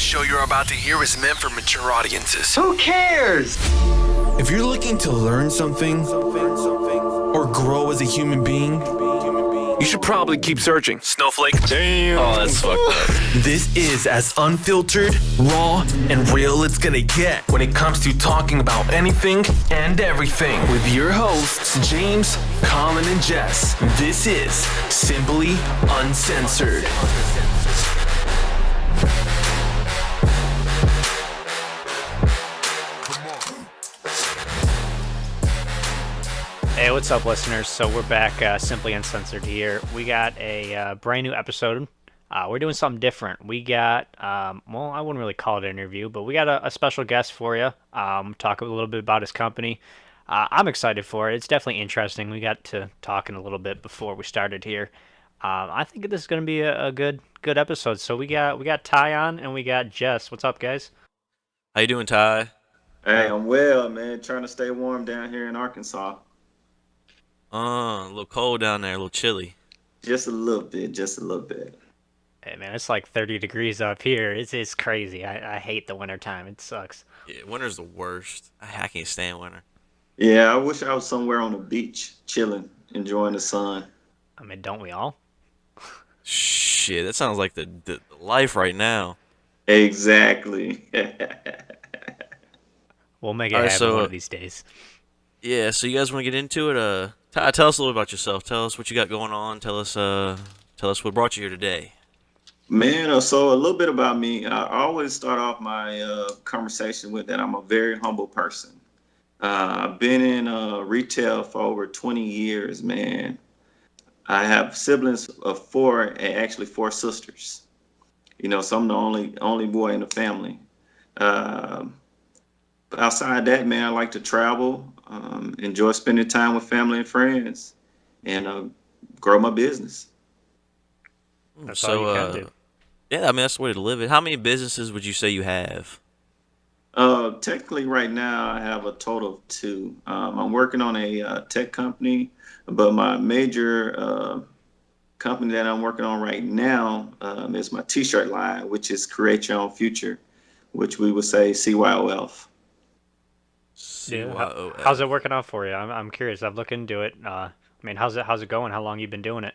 show you're about to hear is meant for mature audiences. Who cares? If you're looking to learn something or grow as a human being, You should probably keep searching. Snowflake. Damn. Oh, that's fucked up. this is as unfiltered, raw, and real it's gonna get when it comes to talking about anything and everything. With your hosts, James, Colin, and Jess. This is Simply Uncensored. Hey, what's up, listeners? So we're back, Simply Uncensored here. We got a brand new episode. We're doing something different. We got, well, I wouldn't really call it an interview, but we got a special guest for you. Talk a little bit about his company. I'm excited for it. It's definitely interesting. We got to talking a little bit before we started here. I think this is going to be a good episode. So we got Ty on and we got Jess. What's up, guys? How you doing, Ty? Hey, I'm well, man. Trying to stay warm down here in Arkansas. A little cold down there, a little chilly. Just a little bit. Hey, man, it's like 30 degrees up here. It's crazy. I hate the winter time. It sucks. Yeah, winter's the worst. I can't stand winter. Yeah, I wish I was somewhere on the beach, chilling, enjoying the sun. I mean, don't we all? Shit, that sounds like the life right now. Exactly. We'll make it happen one of these days. Yeah, so you guys want to get into it? Ty, tell us a little about yourself. Tell us what you got going on. Tell us what brought you here today. Man, so a little bit about me. I always start off my conversation with that I'm a very humble person. I've been in retail for over 20 years, man. I have siblings of four, and actually four sisters. You know, so I'm the only boy in the family. Outside that, man, I like to travel, enjoy spending time with family and friends, and grow my business. That's all you can do. Yeah, I mean, that's the way to live it. How many businesses would you say you have? Technically, right now, I have a total of two. I'm working on a tech company, but my major company that I'm working on right now is my T-shirt line, which is Create Your Own Future, which we would say CYOF. Yeah. How's it working out for you? I'm curious. I've looked into it. I mean, how's it going? How long you been doing it?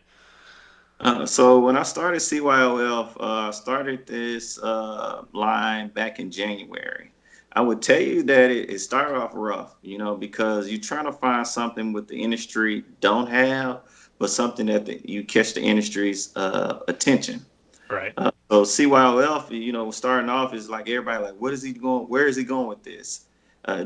So when I started CYOF, I started this line back in January. I would tell you that it started off rough, you know, because you're trying to find something what the industry don't have, but something that you catch the industry's attention. Right. So CYOF, you know, starting off is like everybody like, what is he going? Where is he going with this?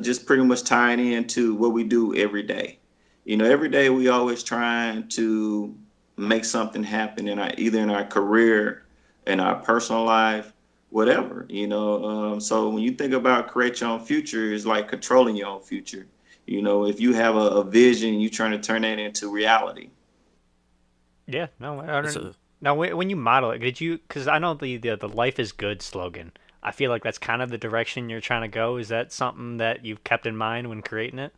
Just pretty much tying into what we do every day. You know, every day we always trying to make something happen in either in our career, in our personal life, whatever, you know. So when you think about create your own future, it's like controlling your own future. You know, if you have a vision, you're trying to turn that into reality. Yeah, no, I don't. Now, when you model it, because I know the Life is Good slogan, I feel like that's kind of the direction you're trying to go. Is that something that you've kept in mind when creating it?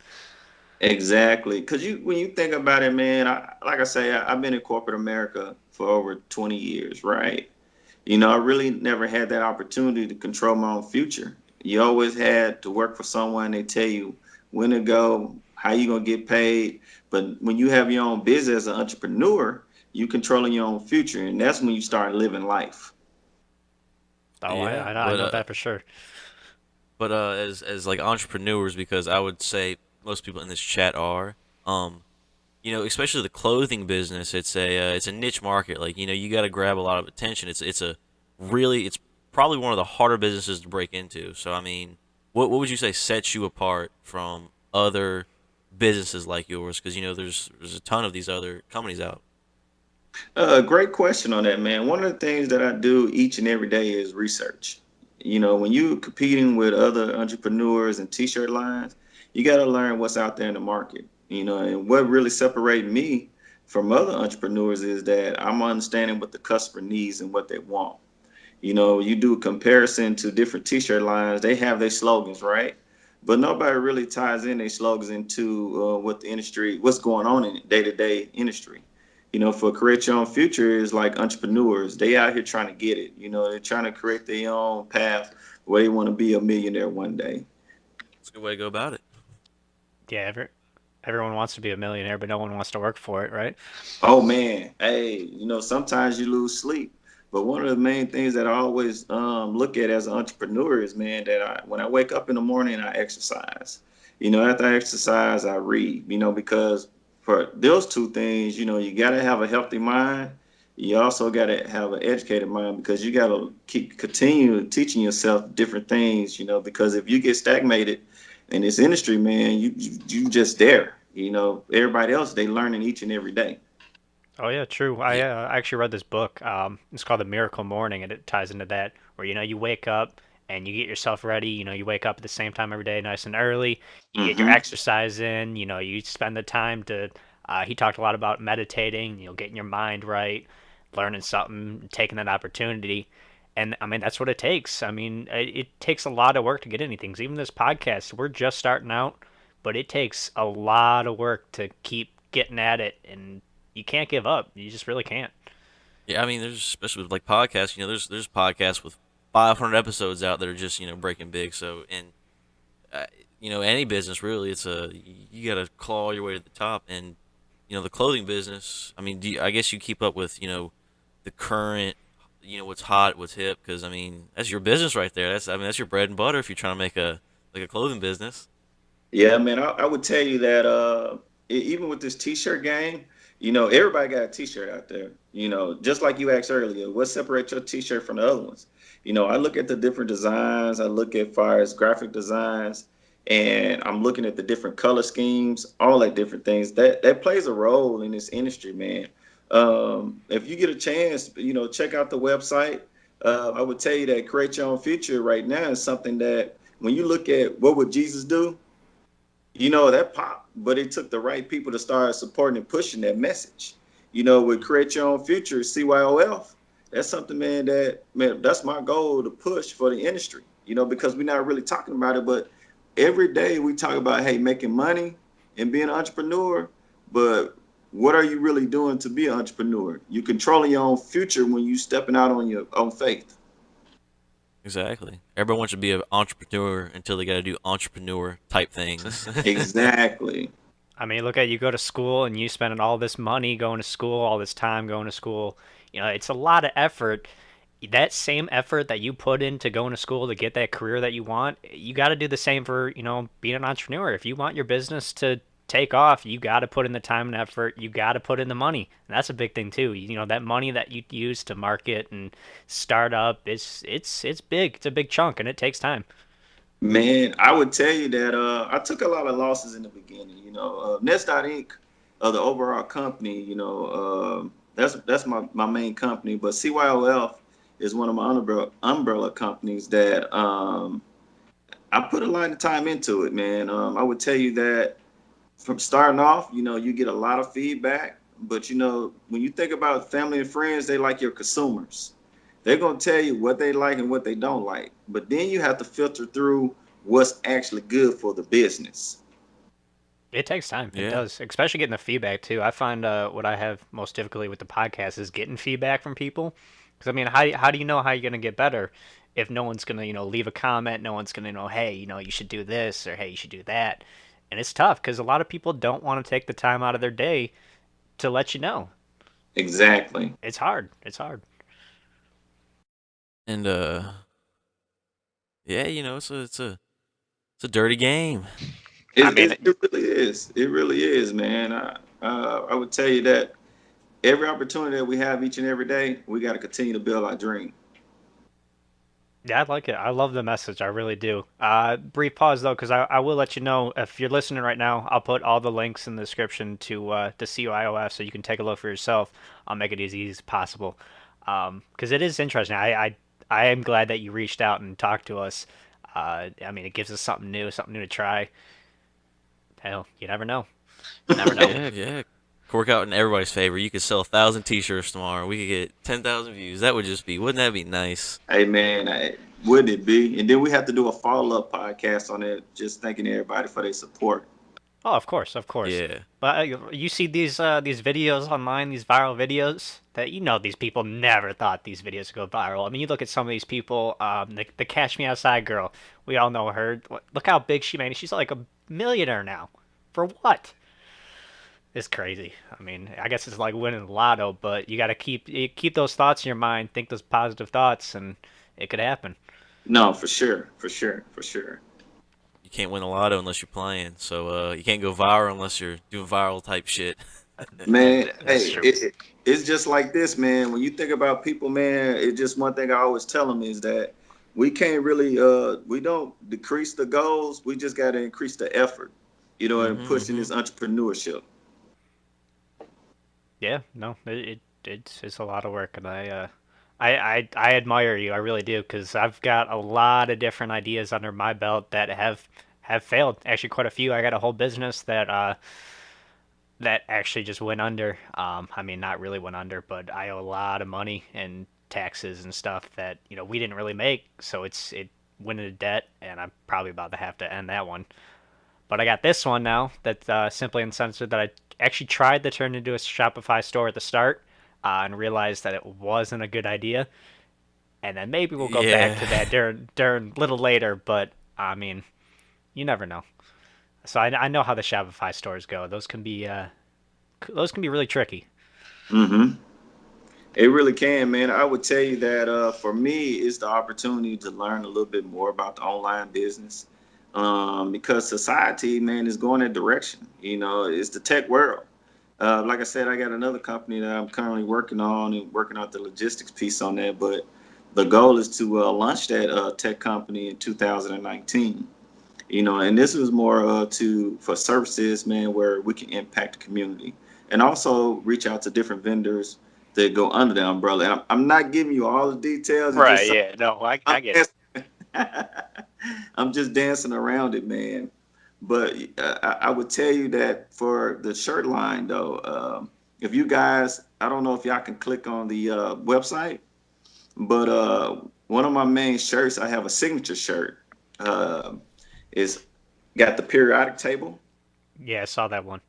Exactly. Because when you think about it, man, like I say, I've been in corporate America for over 20 years, right? You know, I really never had that opportunity to control my own future. You always had to work for someone. They tell you when to go, how you going to get paid. But when you have your own business as an entrepreneur, you controlling your own future. And that's when you start living life. Oh, yeah, I know that for sure. But as like entrepreneurs, because I would say most people in this chat are, you know, especially the clothing business, it's a niche market. Like, you know, you got to grab a lot of attention. It's probably one of the harder businesses to break into. So I mean, what would you say sets you apart from other businesses like yours? Because, you know, there's a ton of these other companies out. Great question on that, man. One of the things that I do each and every day is research. You know, when you're competing with other entrepreneurs and T-shirt lines, you got to learn what's out there in the market. You know, and what really separates me from other entrepreneurs is that I'm understanding what the customer needs and what they want. You know, you do a comparison to different T-shirt lines, they have their slogans, right? But nobody really ties in their slogans into what the industry, what's going on in day-to-day industry. For Create Your Own Future is like entrepreneurs. They out here trying to get it. They're trying to create their own path where they want to be a millionaire one day. It's a good way to go about it. Yeah, everyone wants to be a millionaire, but no one wants to work for it, right? Oh man, hey, sometimes you lose sleep. But one of the main things that I always look at as an entrepreneur is, man, that when I wake up in the morning, I exercise. After I exercise, I read. Because for those two things, you got to have a healthy mind. You also got to have an educated mind because you got to continue teaching yourself different things. Because if you get stagnated in this industry, man, you just there. Everybody else, they learning each and every day. Oh yeah, true. I Yeah. actually read this book. It's called The Miracle Morning, and it ties into that. Where you wake up and you get yourself ready. You wake up at the same time every day, nice and early. You get your Hmm. exercise in. You spend the time to. He talked a lot about meditating. Getting your mind right, learning something, taking that opportunity. And I mean, that's what it takes. I mean, it takes a lot of work to get anything. 'Cause even this podcast, we're just starting out, but it takes a lot of work to keep getting at it, and you can't give up. You just really can't. Yeah, I mean, there's especially with like podcasts. There's podcasts with 500 episodes out that are just breaking big. So and uh, any business really, you got to claw your way to the top. And the clothing business. I mean, I guess you keep up with the current what's hot, what's hip, because I mean that's your business right there. That's your bread and butter if you're trying to make a clothing business. Yeah, man, I would tell you that even with this T-shirt game, everybody got a T-shirt out there. Just like you asked earlier, what separates your T-shirt from the other ones? I look at the different designs. I look at far as graphic designs, and I'm looking at the different color schemes, all that different things. That plays a role in this industry, man. If you get a chance, check out the website. I would tell you that Create Your Own Future right now is something that when you look at what would Jesus do, that pop, but it took the right people to start supporting and pushing that message. With Create Your Own Future, CYOF, that's something, man, that's my goal to push for the industry, because we're not really talking about it, but every day we talk about, hey, making money and being an entrepreneur, but what are you really doing to be an entrepreneur? You controlling your own future when you stepping out on your own faith. Exactly. Everyone wants to be an entrepreneur until they got to do entrepreneur type things. Exactly. I mean, look at you go to school and you spending all this money going to school, all this time going to school. It's a lot of effort. That same effort that you put into going to school to get that career that you want, you got to do the same for, being an entrepreneur. If you want your business to take off, you got to put in the time and effort. You got to put in the money. And that's a big thing too. That money that you use to market and start up, it's big. It's a big chunk and it takes time. Man, I would tell you that I took a lot of losses in the beginning. Nest.INC, the overall company, that's my main company. But CYOF is one of my umbrella companies that I put a lot of time into it, man. I would tell you that from starting off, you get a lot of feedback. But, when you think about family and friends, they like your consumers. They're going to tell you what they like and what they don't like. But then you have to filter through what's actually good for the business. It takes time. It Yeah. does, especially getting the feedback too. I find what I have most difficulty with the podcast is getting feedback from people. Because I mean, how do you know how you're gonna get better if no one's gonna leave a comment, no one's gonna hey you should do this or hey you should do that, and it's tough because a lot of people don't want to take the time out of their day to let you know. Exactly. It's hard. It's hard. And yeah, it's a dirty game. I mean, It really is. It really is, man. I would tell you that every opportunity that we have each and every day, we got to continue to build our dream. yeah, I like it. I love the message. I really do. Brief pause though, because I will let you know if you're listening right now. I'll put all the links in the description to CYOF so you can take a look for yourself. I'll make it as easy as possible. Because it is interesting. I am glad that you reached out and talked to us. I mean, it gives us something new to try. Hell, you never know. You never know. Yeah, yeah. Work out in everybody's favor. You could sell 1,000 T-shirts tomorrow. We could get 10,000 views. Wouldn't that be nice? Hey, man, wouldn't it be? And then we have to do a follow-up podcast on it, just thanking everybody for their support. Oh, of course, of course. Yeah. But you see these videos online, these viral videos that these people never thought these videos would go viral. I mean, you look at some of these people, the Cash Me Outside girl. We all know her. Look how big she made. She's like a millionaire now. For what? It's crazy. I mean, I guess it's like winning the lotto, but you got to keep those thoughts in your mind, think those positive thoughts, and it could happen. No, for sure, for sure, for sure. You can't win a lotto unless you're playing. So you can't go viral unless you're doing viral type shit. Man, That's hey, true. it's just like this, man. When you think about people, man, it's just one thing I always tell them is that we can't really, we don't decrease the goals. We just got to increase the effort, and pushing this entrepreneurship. Yeah, no, it's a lot of work, and I admire you. I really do, because I've got a lot of different ideas under my belt that have failed. Actually, quite a few. I got a whole business that actually just went under. I mean, not really went under, but I owe a lot of money and taxes and stuff that we didn't really make. So it went into debt, and I'm probably about to have to end that one. But I got this one now that's Simply Uncensored that I actually tried to turn into a Shopify store at the start, and realized that it wasn't a good idea. And then maybe we'll go back to that during little later. But I mean, you never know. So I know how the Shopify stores go. Those can be really tricky. hmm It really can, man. I would tell you that for me, it's the opportunity to learn a little bit more about the online business, because society, man, is going that direction. It's the tech world. Like I said, I got another company that I'm currently working on and working out the logistics piece on that. But the goal is to launch that tech company in 2019. And this is more for services, man, where we can impact the community and also reach out to different vendors that go under the umbrella. And I'm not giving you all the details. It's Right. just Yeah. No, I I'm get it. I'm just dancing around it, man. But I would tell you that for the shirt line, though, if you guys, I don't know if y'all can click on the website, but one of my main shirts, I have a signature shirt. Is got the periodic table. Yeah, I saw that one.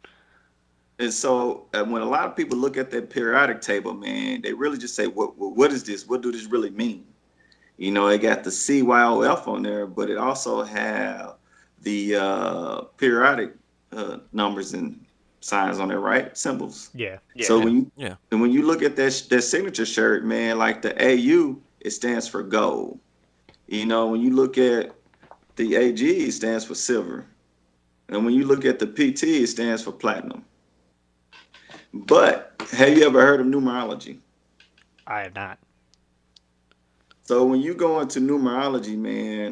And so when a lot of people look at that periodic table, man, they really just say, what is this? What do this really mean? It got the CYOF on there, but it also have the periodic numbers and signs on there, right? Symbols. Yeah. Yeah. So Yeah. when you look at that signature shirt, man, like the AU, it stands for gold. When you look at the AG, it stands for silver. And when you look at the PT, it stands for platinum. But have you ever heard of numerology? I have not. So when you go into numerology, man,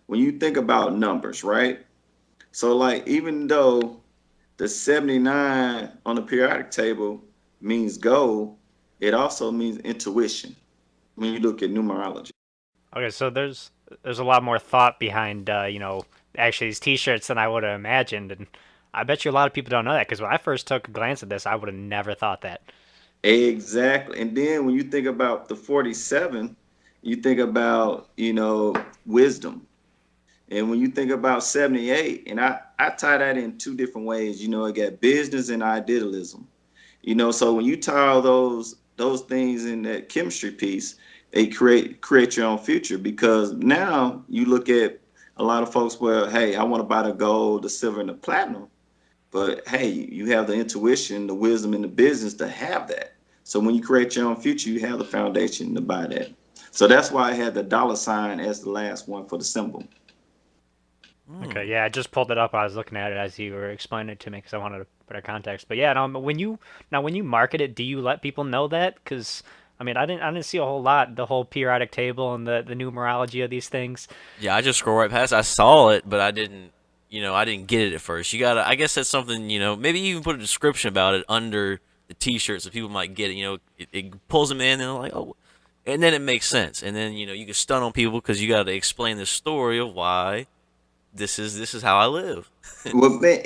when you think about numbers, right? So like even though the 79 on the periodic table means gold, it also means intuition when you look at numerology. Okay, so there's a lot more thought behind actually these T-shirts than I would have imagined, and I bet you a lot of people don't know that, because when I first took a glance at this, I would have never thought that. Exactly. And then when you think about the 47, you think about, wisdom. And when you think about 78, and I tie that in two different ways, it got business and idealism. So when you tie all those things in that chemistry piece, they create your own future, because now you look at a lot of folks where, hey, I want to buy the gold, the silver, and the platinum. But hey, you have the intuition, the wisdom, and the business to have that. So when you create your own future, you have the foundation to buy that. So that's why I had the dollar sign as the last one for the symbol. Okay, yeah, I just pulled it up. I was looking at it as you were explaining it to me because I wanted a better context. But yeah, no, when you market it, do you let people know that? Because I mean, I didn't see a whole lot, the whole periodic table and the numerology of these things. Yeah, I just scrolled right past. I saw it, but I didn't get it at first. You gotta, I guess that's something, maybe even put a description about it under the T-shirt so people might get it. It pulls them in and they're like, oh, and then it makes sense. And then you can stun on people because you got to explain the story of why this is how I live. Well, man,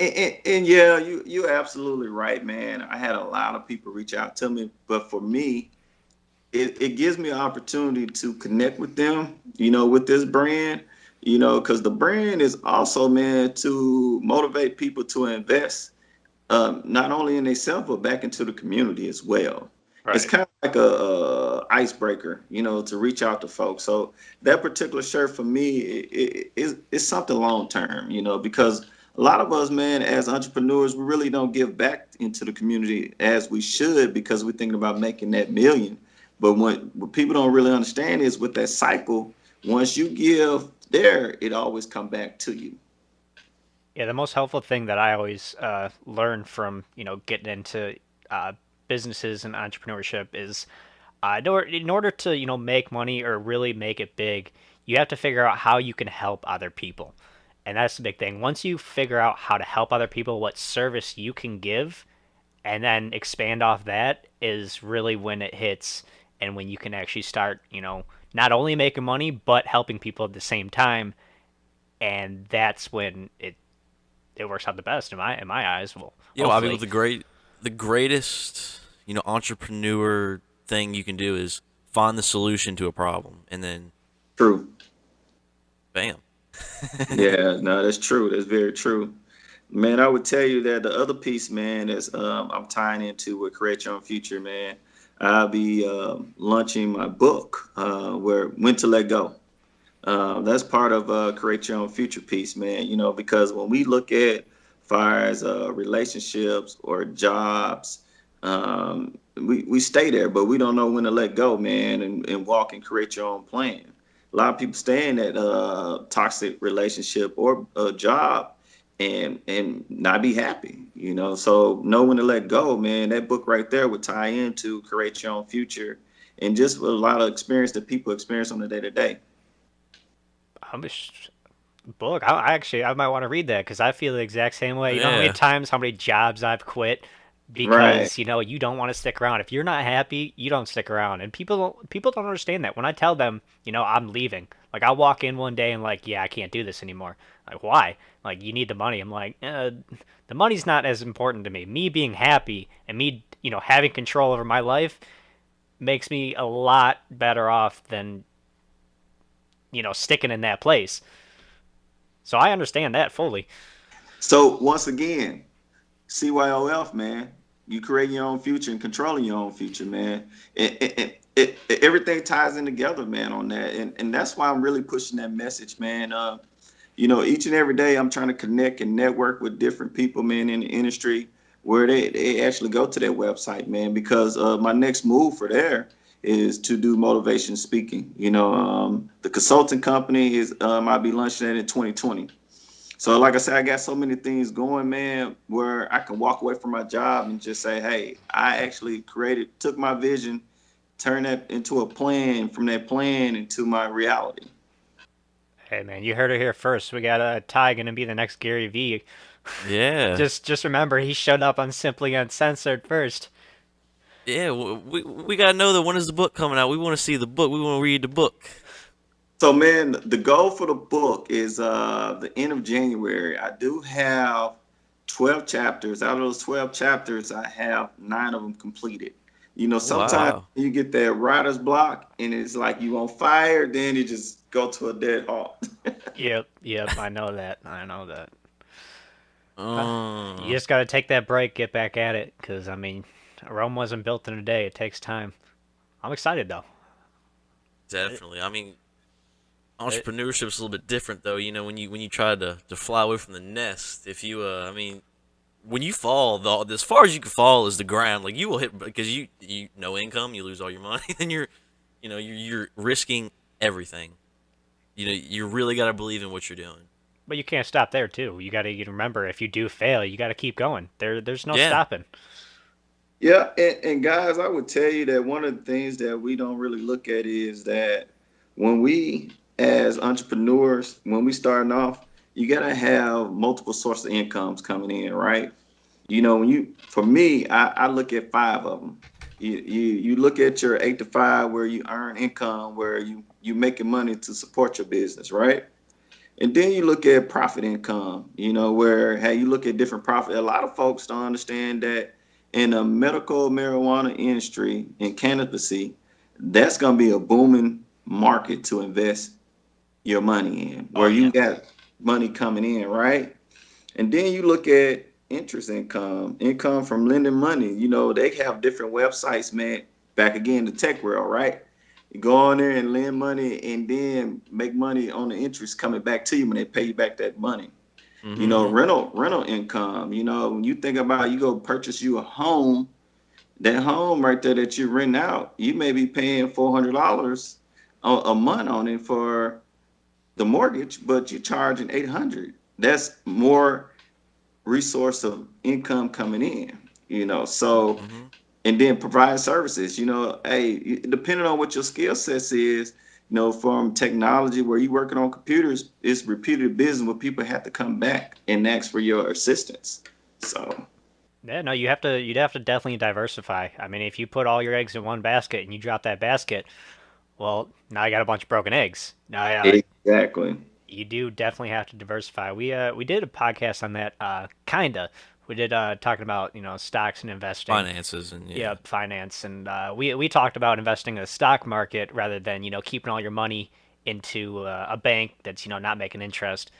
and yeah, you're absolutely right, man. I had a lot of people reach out to me, but for me, it gives me an opportunity to connect with them, with this brand, because the brand is also, man, to motivate people to invest, not only in themselves but back into the community as well. It's Right. kind of like a icebreaker, to reach out to folks. So that particular shirt for me is something long term, because a lot of us, man, as entrepreneurs, we really don't give back into the community as we should because we're thinking about making that million. But what people don't really understand is with that cycle, once you give there, it always come back to you. Yeah, the most helpful thing that I always learn from getting into uh, businesses and entrepreneurship is in order to make money or really make it big, you have to figure out how you can help other people, and that's the big thing. Once you figure out how to help other people, what service you can give, and then expand off that is really when it hits and when you can actually start not only making money but helping people at the same time, and that's when it works out the best in my eyes. Well, Well, I mean, hopefully. the greatest, entrepreneur thing you can do is find the solution to a problem, and then True. bam. Yeah, no, that's true. That's very true. Man, I would tell you that the other piece, man, is I'm tying into with Create Your Own Future, man. I'll be launching my book, where When to Let Go. That's part of Create Your Own Future piece, man. Because when we look at far as relationships or jobs, we stay there, but we don't know when to let go, man, and walk and create your own plan. A lot of people stay in that toxic relationship or job and not be happy. So know when to let go, man. That book right there would tie into Create Your Own Future and just a lot of experience that people experience on the day to day. I'm just book. I might want to read that because I feel the exact same way. You know how many Yeah. times, how many jobs I've quit Right. because you don't want to stick around. If you're not happy, you don't stick around, and people don't understand that. When I tell them, I'm leaving, like I'll walk in one day and like, yeah, I can't do this anymore. Like, why? Like, you need the money. I'm like, the money's not as important to me. Me being happy and me, having control over my life makes me a lot better off than sticking in that place. So I understand that fully. So once again, CYOF, man. You create your own future and controlling your own future, man. Everything ties in together, man, on that. And that's why I'm really pushing that message, man. Each and every day I'm trying to connect and network with different people, man, in the industry where they actually go to their website, man, because my next move for there is to do motivation speaking. The consulting company is I'll be launching that in 2020. So, like I said, I got so many things going, man, where I can walk away from my job and just say, hey, I actually took my vision, turned that into a plan, from that plan into my reality. Hey man, you heard it here first. We got Ty gonna be the next Gary V. Yeah. Just remember he showed up on Simply Uncensored first. Yeah, we gotta know that when is the book coming out. We want to see the book. We want to read the book. So, man, the goal for the book is the end of January. I do have 12 chapters. Out of those 12 chapters, I have 9 of them completed. Oh, Sometimes wow. you get that writer's block and it's like you on fire, then you just go to a dead halt. Yep, I know that. I know that. You Uh, just gotta take that break, get back at it, because I mean, Rome wasn't built in a day. It takes time. I'm excited though. Definitely. I mean, It, entrepreneurship's a little bit different though. When you try to fly away from the nest, if you I mean, when you fall, as far as you can fall is the ground. Like you will hit because you no income, you lose all your money, then you're risking everything. You really got to believe in what you're doing. but you can't stop there too. You gotta remember if you do fail, you gotta keep going. There's no Yeah. stopping. Yeah, and guys, I would tell you that one of the things that we don't really look at is that when we, as entrepreneurs, when we starting off, you gotta have multiple sources of incomes coming in, right? For me, I look at 5 of them. You look at your 8 to 5 where you earn income, where you making money to support your business, right? And then you look at profit income, where, hey, you look at different profit. A lot of folks don't understand that in the medical marijuana industry in cannabis, that's going to be a booming market to invest. your money in, Oh where yeah. you got money coming in, right? And then you look at interest income, income from lending money. You know, they have different websites, man. Back again, the tech world, right? You go on there and lend money and then make money on the interest coming back to you when they pay you back that money. You know, Mm-hmm. rental income. You know, when you think about you go purchase you a home, that home right there that you rent out, you may be paying $400 a month on it for the mortgage, but you're charging 800. That's more resource of income coming in, you know. So, Mm-hmm. and then provide services, you know, hey, depending on what your skill sets is, you know, from technology where you working on computers, it's repeated business where people have to come back and ask for your assistance. So, Yeah, no, you'd have to definitely diversify. I mean, if you put all your eggs in one basket and you drop that basket, well, now you got a bunch of broken eggs. Now, exactly. you do definitely have to diversify. We did a podcast on that, kinda. We did talking about stocks and investing. Finances and Yeah, yeah. finance, and we talked about investing in the stock market rather than keeping all your money into a bank that's not making interest.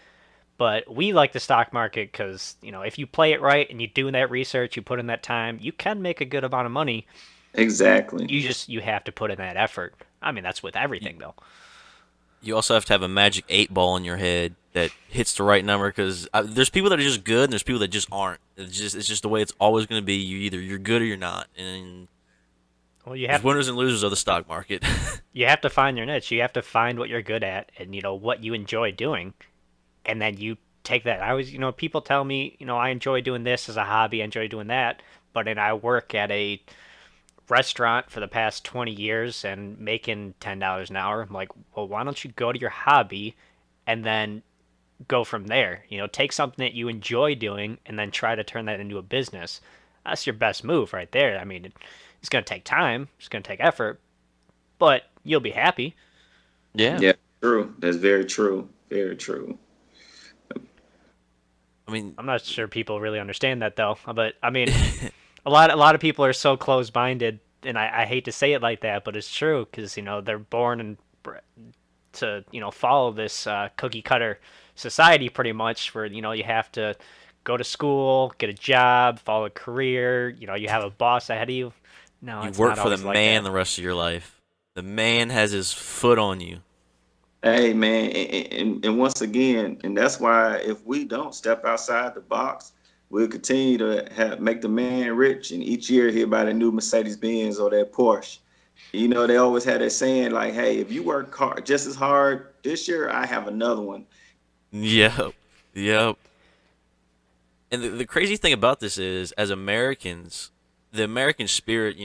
But we like the stock market because if you play it right and you do that research, you put in that time, you can make a good amount of money. Exactly. You have to put in that effort. I mean, that's with You, everything though. you also have to have a magic 8 ball in your head that hits the right number because there's people that are just good and there's people that just aren't. It's just the way it's always going to be. You're good or you're not, and Well, there's winners and losers of the stock market. you have to find your niche. You have to find what you're good at and what you enjoy doing, and then you take that. I always, people tell me, I enjoy doing this as a hobby, I enjoy doing that, but then I work at a restaurant for the past 20 years and making $10 an hour. I'm like, well, why don't you go to your hobby and then go from there? Take something that you enjoy doing and then try to turn that into a business. That's your best move right there. I mean, it's going to take time, it's going to take effort, but you'll be happy. Yeah, Yeah, true. That's very true. Very true. I mean, I'm not sure people really understand that though, but I mean, a lot of people are so close-minded, and I hate to say it like that, but it's true because they're born and to follow this cookie cutter society pretty much, where you have to go to school, get a job, follow a career. You have a boss ahead of you. No, you it's work not for the always like man that. the rest of your life. The man has his foot on you. Hey man, and once again, and that's why if we don't step outside the box, we'll continue to make the man rich, and each year he'll buy a new Mercedes Benz or that Porsche. You know, they always had that saying like, "Hey, if you work hard, just as hard this year, I have another one." Yep, yep. And the crazy thing about this is, as Americans, the American spirit,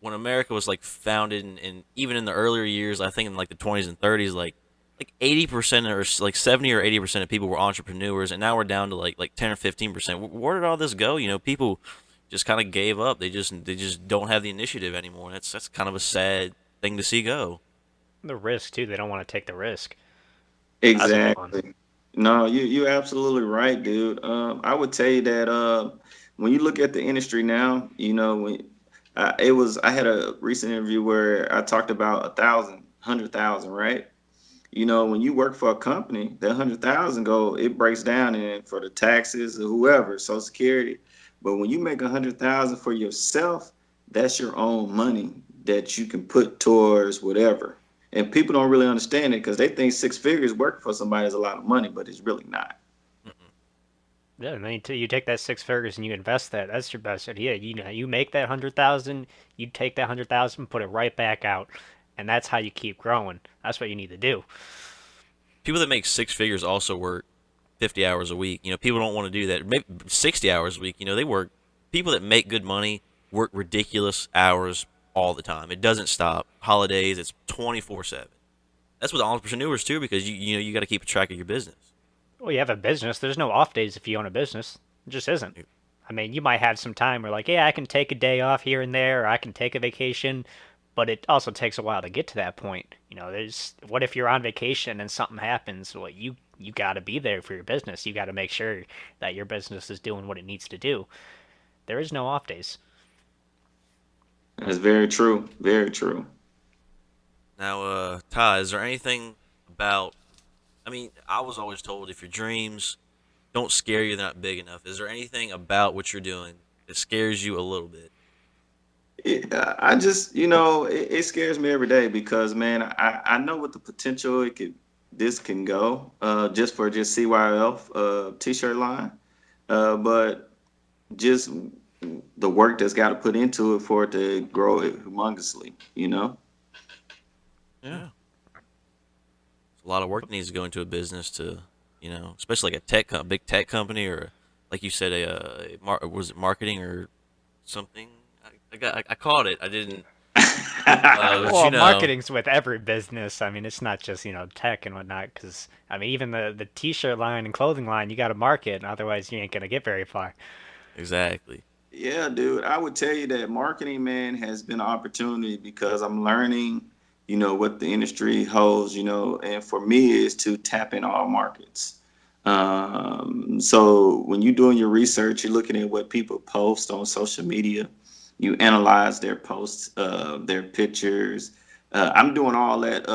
when America was like founded, and even in the earlier years, I think in like the 20s and 30s, like 80% or like 70 or 80% of people were entrepreneurs, and now we're down to like 10 or 15%. Where did all this go? People just kind of gave up. They just don't have the initiative anymore. That's kind of a sad thing to see go. The risk too. They don't want to take the risk. That's a big one. Exactly. No, you're absolutely right, dude. I would tell you that when you look at the industry now, you know, when I had a recent interview where I talked about 100,000, right? You know, when you work for a company, that 100,000 go, it breaks down in for the taxes or whoever, Social Security. But when you make 100,000 for yourself, that's your own money that you can put towards whatever. And people don't really understand it because they think six figures work for somebody is a lot of money, but it's really not. Yeah, and then you take that six figures and you invest that. That's your best idea. You make that 100,000, you take that 100,000, put it right back out, and that's how you keep growing. That's what you need to do. People that make six figures also work 50 hours a week. People don't want to do that. Maybe 60 hours a week. They work. People that make good money work ridiculous hours all the time. It doesn't stop. Holidays, it's 24/7. That's with entrepreneurs too, because you got to keep a track of your business. Well, you have a business. There's no off days if you own a business. It just isn't. I mean, you might have some time where like, yeah, I can take a day off here and there, or I can take a vacation, but it also takes a while to get to that point. There's what if you're on vacation and something happens? Well, you got to be there for your business. You got to make sure that your business is doing what it needs to do. There is no off days. That's very true. Very true. Now, Ty, is there anything about I mean, I was always told if your dreams don't scare you, they're not big enough. Is there anything about what you're doing that scares you a little bit? I just, it scares me every day because, man, I know what the potential this can go, just for just CYOF, t-shirt line, but just the work that's got to put into it for it to grow it humongously, Yeah. A lot of work needs to go into a business to, especially like a big tech company, or like you said, was it marketing or something? I caught it. I didn't. But Well, marketing's with every business. I mean, it's not just, tech and whatnot. Because I mean, even the T-shirt line and clothing line, you got to market, otherwise you ain't gonna get very far. exactly. Yeah, dude, I would tell you that marketing, man, has been an opportunity because I'm learning, what the industry holds, and for me is to tap in all markets. So when you're doing your research, you're looking at what people post on social media, you analyze their posts, their pictures. I'm doing all that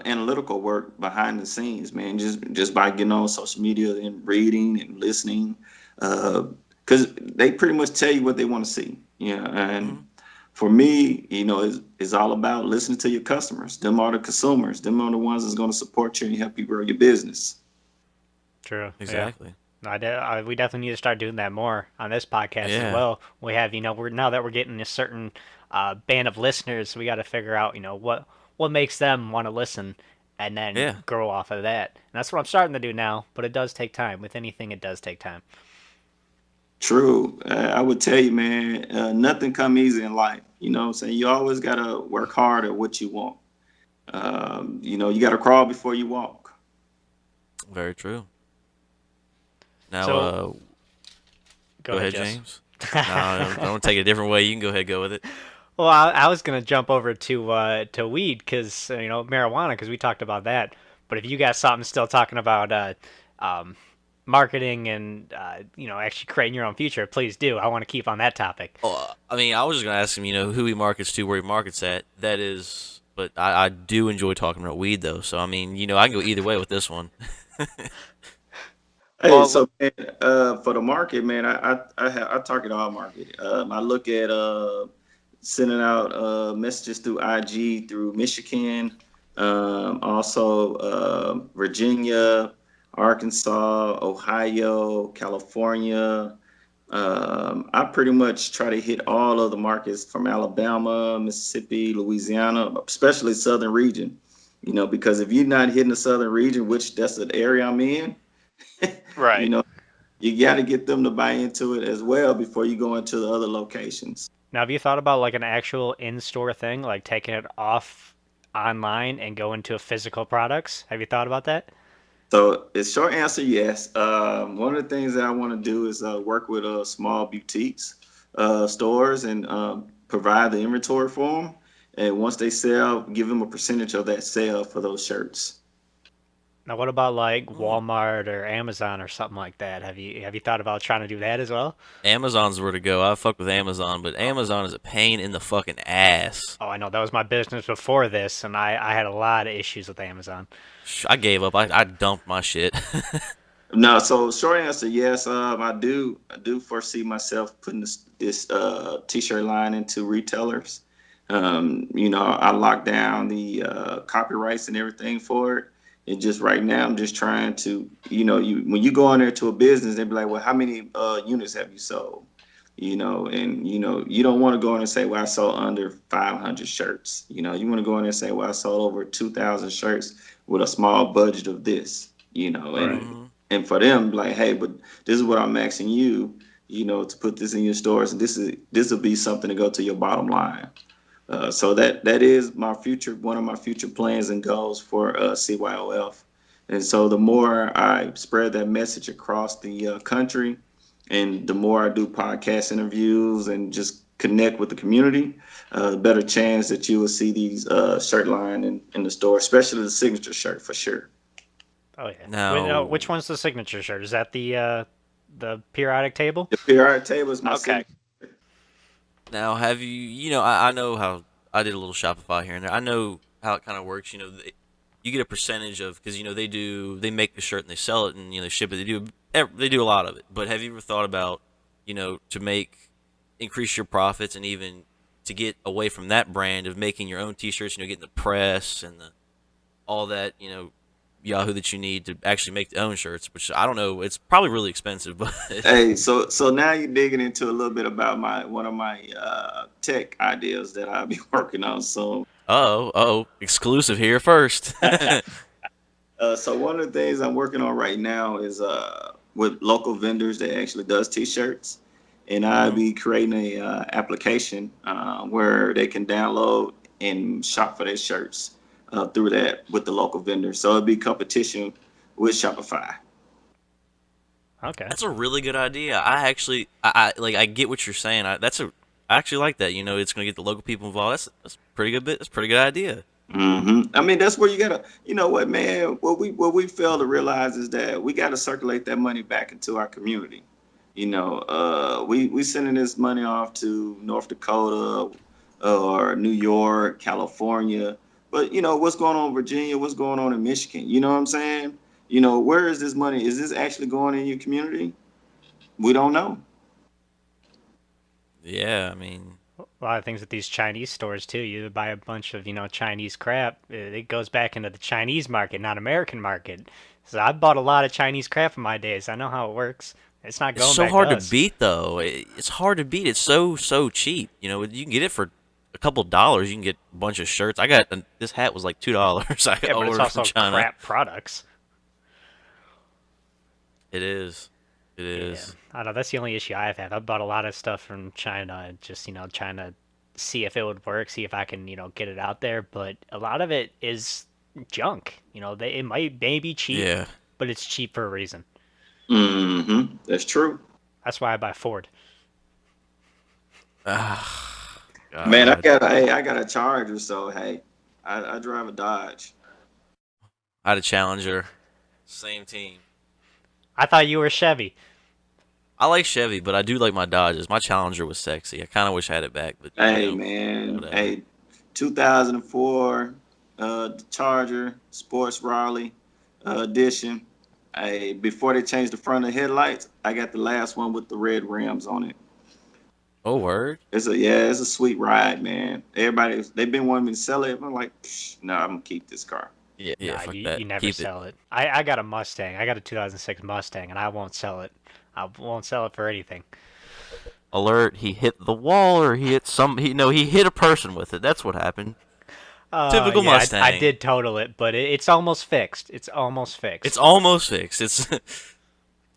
analytical work behind the scenes, man, just by getting on social media and reading and listening. Because they pretty much tell you what they want to see. And for me, it's all about listening to your customers. Them are the consumers. Them are the ones that's going to support you and help you grow your business. True. Exactly. Yeah. We definitely need to start doing that more on this podcast as Yeah. well. We have, we're now that we're getting a certain band of listeners, we got to figure out, what makes them want to listen, and then Yeah. grow off of that. And that's what I'm starting to do now. But it does take time. With anything, it does take time. True. I would tell you, man, nothing come easy in life. You know what I'm saying? You always got to work hard at what you want. You got to crawl before you walk. Very true. Now, So, go ahead, Jess. James. No, I don't take it a different way. You can go ahead, go with it. Well, I was gonna jump over to weed because marijuana because we talked about that. But if you got something still talking about um, marketing and actually creating your own future, please do. I want to keep on that topic. Oh, I mean, I was just gonna ask him, who he markets to, where he markets at. That is, but I do enjoy talking about weed, though. So I mean, I can go either way with this one. Hey, Well, so man, for the market, man, I target all market. I look at sending out messages through IG through Michigan, also Virginia, Arkansas, Ohio, California. I pretty much try to hit all of the markets from Alabama, Mississippi, Louisiana, especially southern region. Because if you're not hitting the southern region, which that's the area I'm in, you right. know, you got to get them to buy into it as well before you go into the other locations. Now, have you thought about like an actual in-store thing, like taking it off online and go into physical products? Have you thought about that? So, it's short answer, yes. One of the things that I want to do is work with small boutiques, stores, and provide the inventory for them. And once they sell, give them a percentage of that sale for those shirts. Now, what about like Mm. Walmart or Amazon or something like that? Have you thought about trying to do that as well? Amazon's where to go. I fuck with Amazon, but Amazon is a pain in the fucking ass. Oh, I know that was my business before this, and I had a lot of issues with Amazon. I gave up. I dumped my shit. No, so short answer, yes. I do foresee myself putting this t-shirt line into retailers. I locked down the copyrights and everything for it. And just right now, I'm just trying to, when you go in there to a business, they be like, well, how many units have you sold? And you don't want to go in and say, well, I sold under 500 shirts. You want to go in there and say, well, I sold over 2,000 shirts with a small budget of this. Right. And for them, like, hey, but this is what I'm asking you, to put this in your stores, and this will be something to go to your bottom line. So that is one of my future plans and goals for CYOF. And so the more I spread that message across the country, and the more I do podcast interviews and just connect with the community, the better chance that you will see these shirt line in the store, especially the signature shirt for sure. Oh yeah. Now- Which one's the signature shirt? Is that the periodic table? The periodic table is my Okay. signature. Now, have you, I know how I did a little Shopify here and there. I know how it kind of works. you get a percentage of, because they make the shirt and they sell it and they ship it. They do a lot of it. But have you ever thought about to increase your profits and even to get away from that brand of making your own T-shirts? Getting the press and all that Yahoo that you need to actually make the own shirts, which I don't know, it's probably really expensive, but Hey, so now you're digging into a little bit about one of my tech ideas that I'll be working on soon. exclusive here first. So one of the things I'm working on right now is with local vendors that actually does T-shirts, and I'll be creating a application where they can download and shop for their shirts through that with the local vendors. So it'll be competition with Shopify. Okay. That's a really good idea. I get what you're saying. I actually like that. It's gonna get the local people involved. That's pretty good bit. That's a pretty good idea. I mean, that's where you gotta. You know what, man? What we fail to realize is that we gotta circulate that money back into our community. We sending this money off to North Dakota or New York, California. But what's going on in Virginia? What's going on in Michigan? You know what I'm saying? Where is this money? Is this actually going in your community? We don't know. Yeah, I mean, A lot of things at these Chinese stores too. You buy a bunch of Chinese crap. It goes back into the Chinese market, not American market. So I bought a lot of Chinese crap in my days. I know how it works. It's not going it's so back hard to to us. beat though. It's hard to beat. It's so cheap. You can get it for a couple dollars. You can get a bunch of shirts. I got this hat was like $2. I Yeah, but it's ordered also from China. crap products. It is. It is. I don't know. That's the only issue I've had. I've bought a lot of stuff from China and just trying to see if it would work, see if I can get it out there. But a lot of it is junk. It may be cheap, Yeah. but it's cheap for a reason. That's true. That's why I buy Ford. Man, I got a Charger, so hey, I drive a Dodge. I had a Challenger. Same team. I thought you were Chevy. I like Chevy, but I do like my Dodges. My Challenger was sexy. I kind of wish I had it back, but Hey man, whatever. hey, 2004 Charger Sports Raleigh edition. Hey, before they changed the front of the headlights, I got the last one with the red rims on it. Oh, word. It's a sweet ride, man. They've been wanting me to sell it. I'm like, no, I'm gonna keep this car. Yeah, Nah, fuck you, that. you never Keep sell it. I got a Mustang. I got a 2006 Mustang, and I won't sell it. I won't sell it for anything. Alert! He hit the wall, or he hit he hit a person with it. That's what happened. Typical Yeah, Mustang. I did total it, but it's almost fixed. It's almost fixed. It's almost fixed. It's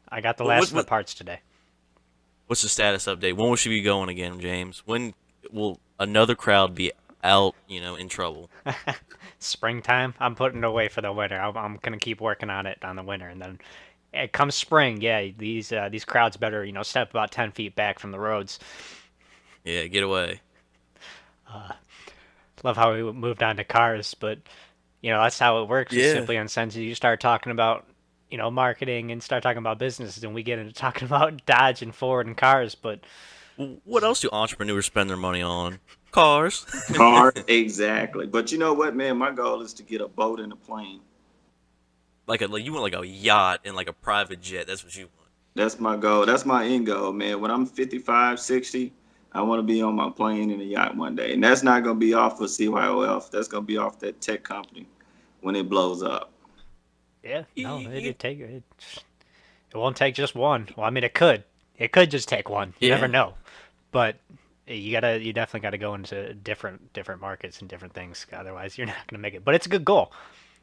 I got the Well, last of the parts today. What's the status update? When will she be going again, James? When will another crowd be out? In trouble. Springtime, I'm putting it away for the winter. I'm gonna keep working on it on the winter, and then it comes spring. Yeah, these crowds better step about 10 feet back from the roads. Yeah, get away. Love how we moved on to cars, but that's how it works. Yeah. Simply Uncensored. You start talking about marketing and start talking about businesses, and we get into talking about Dodge and Ford and cars. But What else do entrepreneurs spend their money on? Cars. Car, exactly. But you know what, man? My goal is to get a boat and a plane. Like you want like a yacht and like a private jet. That's what you want. That's my goal. That's my end goal, man. When I'm 55, 60, I want to be on my plane in a yacht one day. And that's not going to be off of CYOF. That's going to be off that tech company when it blows up. yeah, no, it won't take just one. Well, I mean, it could just take one. You Yeah. never know, but you definitely gotta go into different markets and different things. Otherwise, you're not gonna make it. But it's a good goal.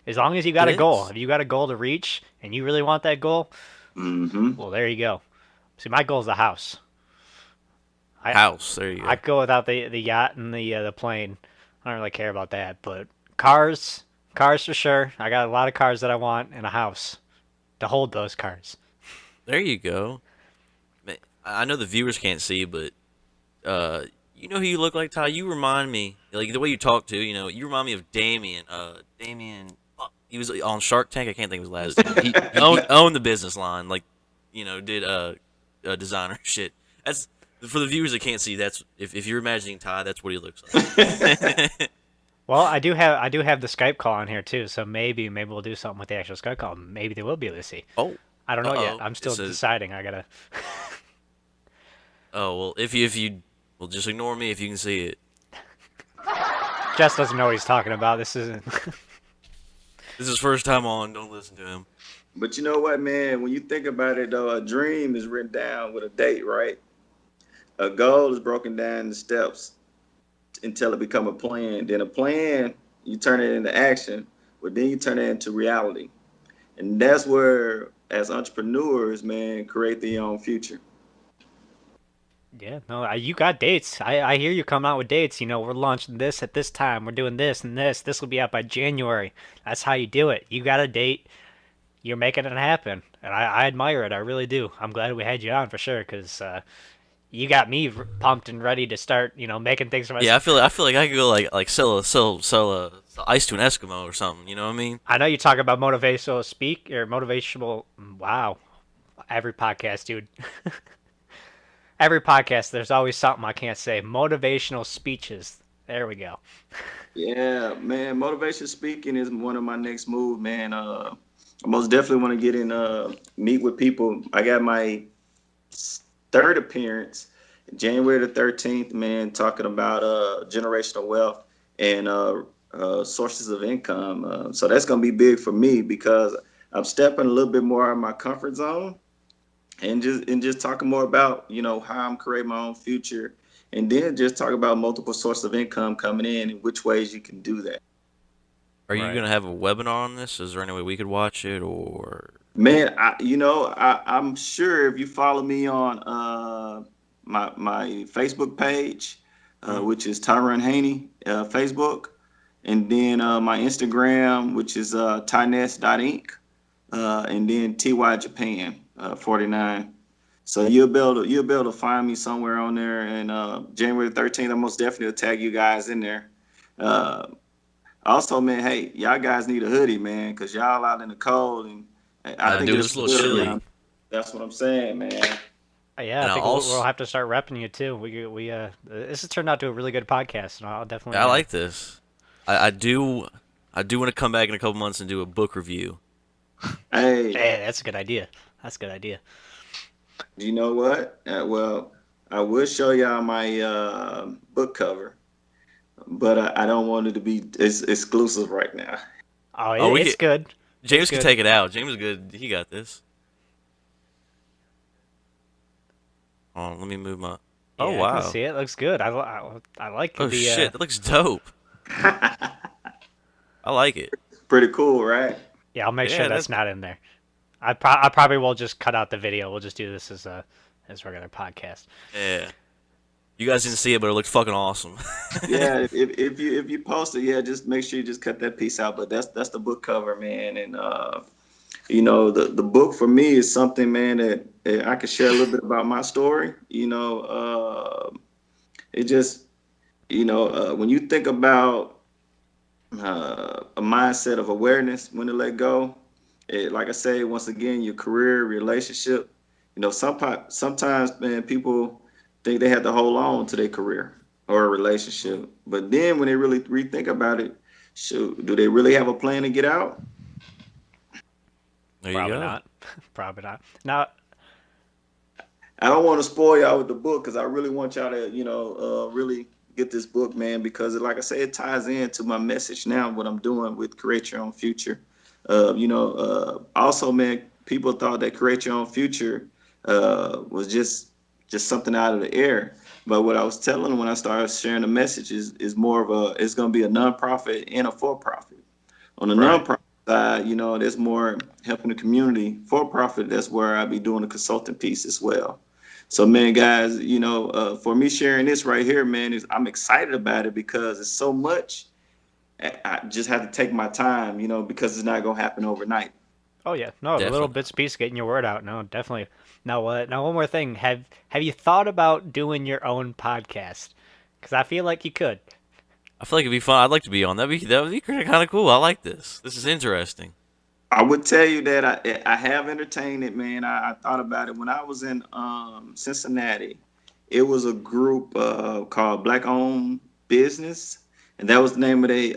As long as you got a It goal, is. if you got a goal to reach and you really want that goal, well, there you go. See, my goal is the house. House. There you go. I go without the yacht and the plane. I don't really care about that, but cars for sure. I got a lot of cars that I want and a house to hold those cars. There you go. Man, I know the viewers can't see, but you know who you look like, Ty? You remind me, like the way you talk to, you remind me of Damien. He was on Shark Tank. I can't think of his last name. He owned the business line, like, did designer shit. That's for the viewers that can't see. That's if you're imagining Ty, that's what he looks like. Well, I do have the Skype call on here too, so maybe we'll do something with the actual Skype call. Maybe they will be able to see. Oh, I don't know yet. uh-oh. I'm It still says, deciding. I gotta. oh, well, if you, well, just ignore me if you can see it. Jess doesn't know what he's talking about. This isn't. This is first time on. Don't listen to him. But you know what, man? When you think about it, though, a dream is written down with a date, right? A goal is broken down in steps until it become a plan. Then a plan, you turn it into action, but then you turn it into reality. And that's where, as entrepreneurs, man, create their own future. Yeah, no, you got dates. I hear you come out with dates. We're launching this at this time. We're doing this and this. This will be out by January. That's how you do it. You got a date. You're making it happen, and I admire it. I really do. I'm glad we had you on for sure, because you got me pumped and ready to start, making things for Yeah, myself. I feel like I could go like sell ice to an Eskimo or something. You know what I mean? I know you talk about motivational speak or motivational. Wow, every podcast, dude. Every podcast, there's always something I can't say. Motivational speeches. There we go. Yeah, man, motivation speaking is one of my next moves, man. I most definitely want to get in, meet with people. I got my third appearance, January the 13th, man, talking about generational wealth and sources of income. So that's going to be big for me because I'm stepping a little bit more out of my comfort zone and just talking more about, how I'm creating my own future, and then just talk about multiple sources of income coming in and which ways you can do that. Are you Right. gonna have a webinar on this? Is there any way we could watch it, or? Man, I'm sure if you follow me on my Facebook page, Mhm. which is Tyron Haney Facebook, and then my Instagram, which is Tyness.INC, and then TY Japan 49. So you'll be able to find me somewhere on there. And January 13th, I most definitely will tag you guys in there. Uh, Also, man, hey, y'all guys need a hoodie, man, because y'all out in the cold, and I I think do. it's It's a little good chilly. around. That's what I'm saying, man. Yeah, I And I think we'll also, have to start repping you too. This has turned out to a really good podcast, and I'll I definitely. like this. I do want to come back in a couple months and do a book review. Hey, Hey, that's a good idea. That's a good idea. do you know what? Well, I will show y'all my book cover, but I don't want it to be exclusive right now. Oh, Oh, we it's could. good. It's James can good. take it out. James is good. He got this. Oh, let me move my. Oh Yeah, I can wow. see it. It looks good. I like Oh the. shit, that looks dope. I like it. Pretty cool, right? Yeah, I'll make sure Yeah, that's that's not in there. I probably will just cut out the video. We'll just do this as regular podcast. yeah. You guys didn't see it, but it looked fucking awesome. Yeah, if you post it, yeah, just make sure you just cut that piece out. But that's the book cover, man, and the book for me is something, man, that I can share a little bit about my story. It just, when you think about a mindset of awareness, when to let go, like I say, once again, your career, relationship, sometimes, man, people think they have to hold on to their career or a relationship, but then when they really rethink about it, shoot, do they really have a plan to get out? There you Probably go. not. Probably not. Now, I don't want to spoil y'all with the book because I really want y'all to, really get this book, man, because like I say, it ties into my message now, what I'm doing with Create Your Own Future. Also, man, people thought that Create Your Own Future was just something out of the air. But what I was telling them when I started sharing the message is more of it's going to be a nonprofit and a for-profit. On the Right. nonprofit side, there's more helping the community. For-profit, that's where I'll be doing the consulting piece as well. So, man, guys, for me sharing this right here, man, I'm excited about it because it's so much. I just have to take my time, because it's not gonna happen overnight. oh yeah, no, the little Definitely. bits and pieces getting your word out. No, definitely. Now one more thing. Have you thought about doing your own podcast? Because I feel like you could. I feel like it'd be fun. I'd like to be on. That would be kind of cool. I like this. This is interesting. I would tell you that I have entertained it, man. I thought about it when I was in Cincinnati. It was a group called Black Owned Business, and that was the name of the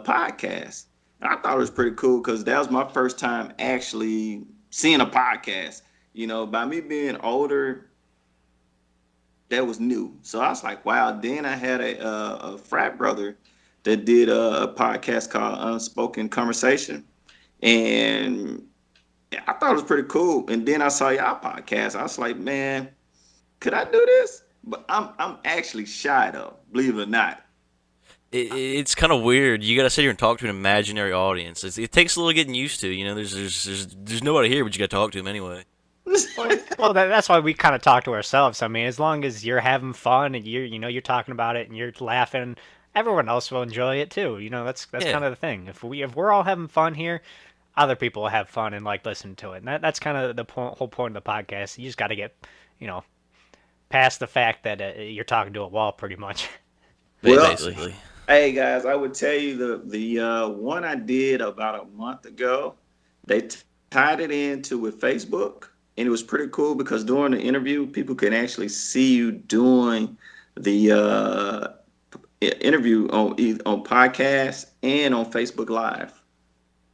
podcast. And I thought it was pretty cool because that was my first time actually seeing a podcast. By me being older, that was new. So I was like, wow. Then I had a frat brother that did a podcast called Unspoken Conversation, and I thought it was pretty cool. And then I saw y'all podcast. I was like, man, could I do this? But I'm actually shy though, believe it or not. It's kind of weird. You gotta sit here and talk to an imaginary audience. It takes a little getting used to. There's nobody here, but you gotta talk to them anyway. Well, that's why we kind of talk to ourselves. I mean, as long as you're having fun and you're talking about it and you're laughing, everyone else will enjoy it too. That's Yeah. kind of the thing. If we're all having fun here, other people will have fun and like listen to it. And that's kind of the whole point of the podcast. You just got to get, you know, past the fact that you're talking to a wall, pretty much. Well, Basically. hey guys, I would tell you the one I did about a month ago. They tied it into with Facebook, and it was pretty cool because during the interview, people can actually see you doing the interview on podcast and on Facebook Live.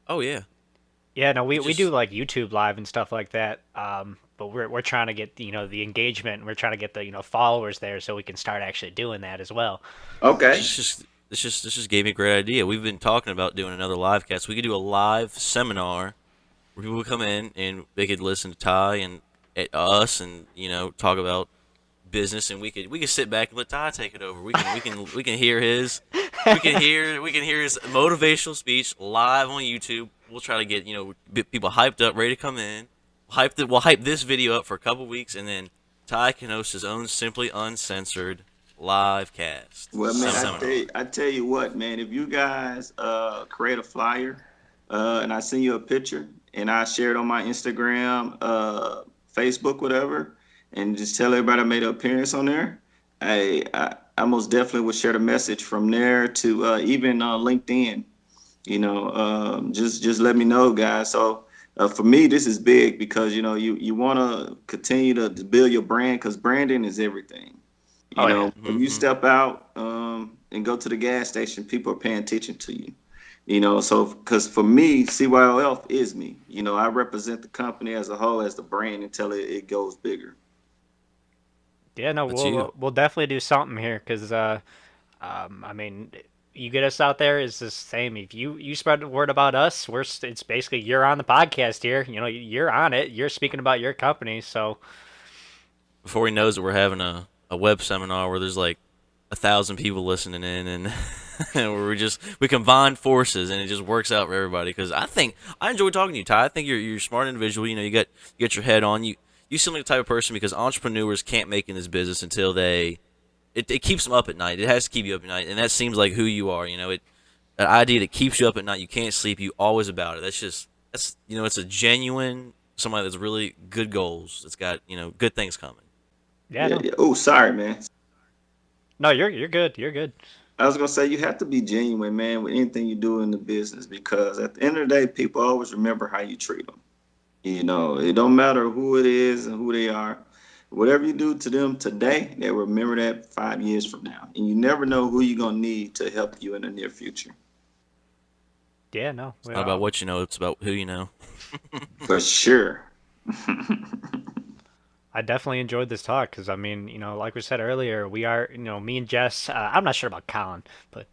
Oh yeah. Yeah, no, we Just do like YouTube Live and stuff like that. But we're trying to get the engagement. And we're trying to get the followers there so we can start actually doing that as well. Okay. this just gave me a great idea. We've been talking about doing another live cast. We could do a live seminar where people would come in and they could listen to Ty and us and talk about business, and we could sit back and let Ty take it over. We can hear his we can hear his motivational speech live on YouTube. We'll try to get people hyped up, ready to come in. We'll hype this video up for a couple weeks, and then Ty can host his own Simply Uncensored live cast. Well, man, Seminar. I tell you what, man, if you guys create a flyer and I send you a picture and I share it on my Instagram, Facebook, whatever, and just tell everybody I made an appearance on there, I most definitely would share the message from there to even LinkedIn. Just let me know, guys. So for me, this is big because you want to continue to build your brand because branding is everything. Oh, yeah. When you step out and go to the gas station, people are paying attention to you. So because for me, CYOF is me. I represent the company as a whole, as the brand until it goes bigger. Yeah, no, That's we'll you. we'll definitely do something here because I mean, you get us out there is the same. If you spread the word about us, it's basically you're on the podcast here. You're on it. You're speaking about your company. So Before he knows it, we're having a web seminar where there's like 1,000 people listening in, and and where we combine forces, and it just works out for everybody. Because I enjoy talking to you, Ty. I think you're a smart individual. You get your head on. You seem like the type of person, because entrepreneurs can't make in this business until it keeps them up at night. It has to keep you up at night, and that seems like who you are. An idea that keeps you up at night. You can't sleep. You always about it. It's a genuine somebody that's really good goals. It's got good things coming. yeah, Yeah, no, yeah. Oh, sorry, man. no, you're good. You're good. I was gonna say you have to be genuine, man, with anything you do in the business because at the end of the day, people always remember how you treat them. It don't matter who it is and who they are. Whatever you do to them today, they remember that 5 years from now. And you never know who you're gonna need to help you in the near future. Yeah, no. It's not about what you know. It's about who you know. For sure. I definitely enjoyed this talk because I mean, like we said earlier, we are, me and Jess. I'm not sure about Colin, but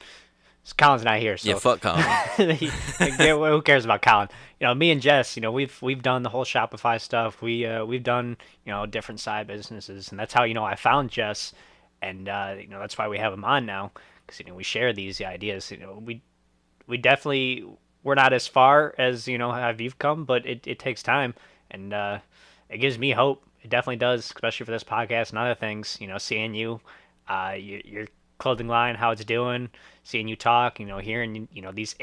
Colin's not here, so Yeah, fuck Colin. who cares about Colin? Me and Jess. We've done the whole Shopify stuff. We've done different side businesses, and that's how I found Jess, and that's why we have him on now because we share these ideas. We definitely we're not as far as have you've come, but it takes time, and it gives me hope. It definitely does, especially for this podcast and other things. Seeing you, your clothing line, how it's doing, seeing you talk, hearing these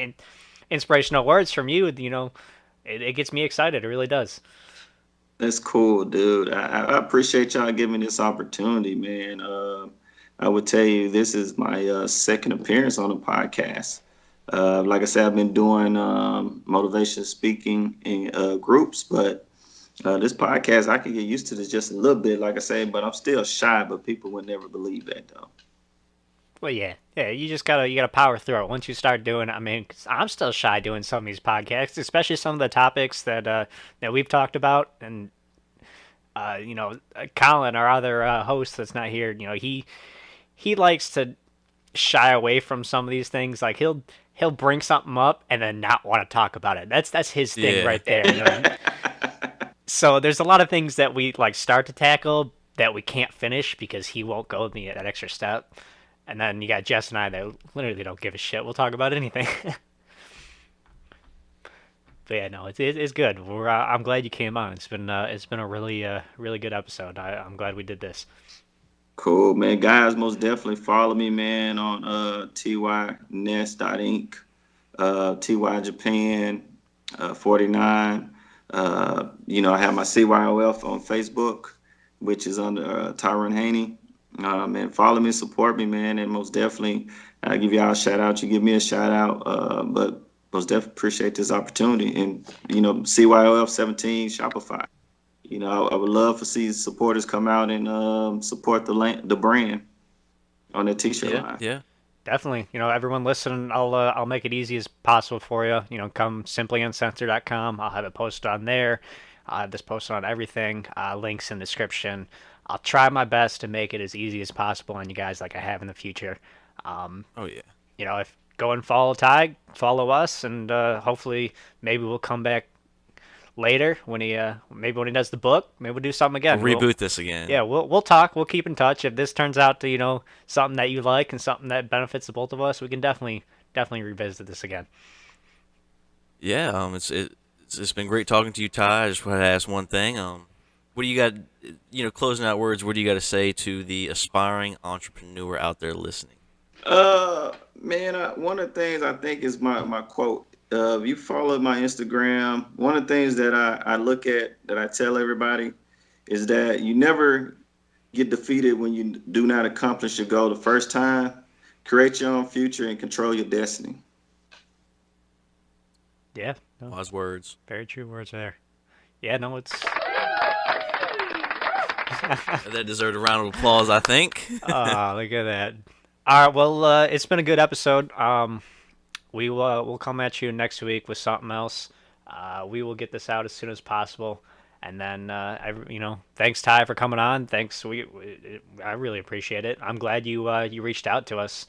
inspirational words from you. It gets me excited. It really does. That's cool, dude. I appreciate y'all giving me this opportunity, man. I would tell you this is my second appearance on the podcast. Like I said, I've been doing motivation speaking in groups, but this podcast, I can get used to this just a little bit, like I say, but I'm still shy, but people would never believe that, though. Well, yeah, you just gotta power through it. Once you start doing, I mean, 'cause I'm still shy doing some of these podcasts, especially some of the topics that we've talked about, and Colin, our other host that's not here, he likes to shy away from some of these things. Like he'll bring something up and then not want to talk about it. That's his thing Yeah. right there. So there's a lot of things that we like start to tackle that we can't finish because he won't go that extra step. And then you got Jess and I that literally don't give a shit. We'll talk about anything. But yeah, no, it's good. I'm glad you came on. It's been a really good episode. I'm glad we did this. Cool, man. Guys, most definitely follow me, man, on Tyness.INC, TY Japan 49. I have my CYOF on Facebook, which is under Tyron Haney. Man, follow me, support me, man, and most definitely I give y'all a shout out. You give me a shout out, but most definitely appreciate this opportunity. And CYOF 17 Shopify. I would love to see supporters come out and support the brand on the t-shirt line. Yeah. Definitely. Everyone listening, I'll make it easy as possible for you. Come SimplyUncensored.com. I'll have it posted on there. I'll have this posted on everything. Links in the description. I'll try my best to make it as easy as possible on you guys like I have in the future. Oh yeah. If go and follow Ty, follow us, and hopefully maybe we'll come back later when he does the book. Maybe we'll do something again. We'll reboot this again. Yeah, we'll talk. We'll keep in touch. If this turns out to something that you like and something that benefits the both of us, we can definitely revisit this again. Yeah. It's been great talking to you, Ty. I just want to ask one thing. What do you got? Closing out words. What do you got to say to the aspiring entrepreneur out there listening? Man, one of the things I think is my quote. If you follow my Instagram, one of the things that I look at, that I tell everybody, is that you never get defeated when you do not accomplish your goal the first time. Create your own future and control your destiny. Yeah. No, Wise words. very true words there. Yeah, no, it's... That deserved a round of applause, I think. Oh, look at that. All right, well, it's been a good episode. We'll come at you next week with something else. We will get this out as soon as possible, and then thanks Ty for coming on. Thanks, I really appreciate it. I'm glad you reached out to us,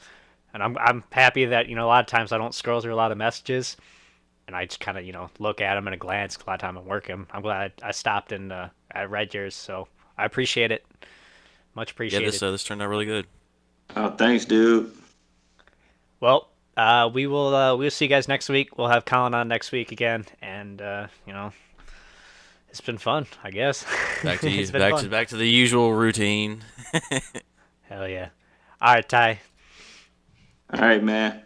and I'm happy that a lot of times I don't scroll through a lot of messages, and I just kind of look at them at a glance. A lot of time I'm working. I'm glad I stopped and I read yours, so I appreciate it. Much appreciated. Yeah, this turned out really good. Oh, thanks, dude. Well, we'll see you guys next week. We'll have Colin on next week again, and it's been fun, I guess. Back to you. back to the usual routine. Hell yeah! All right, Ty. All right, man.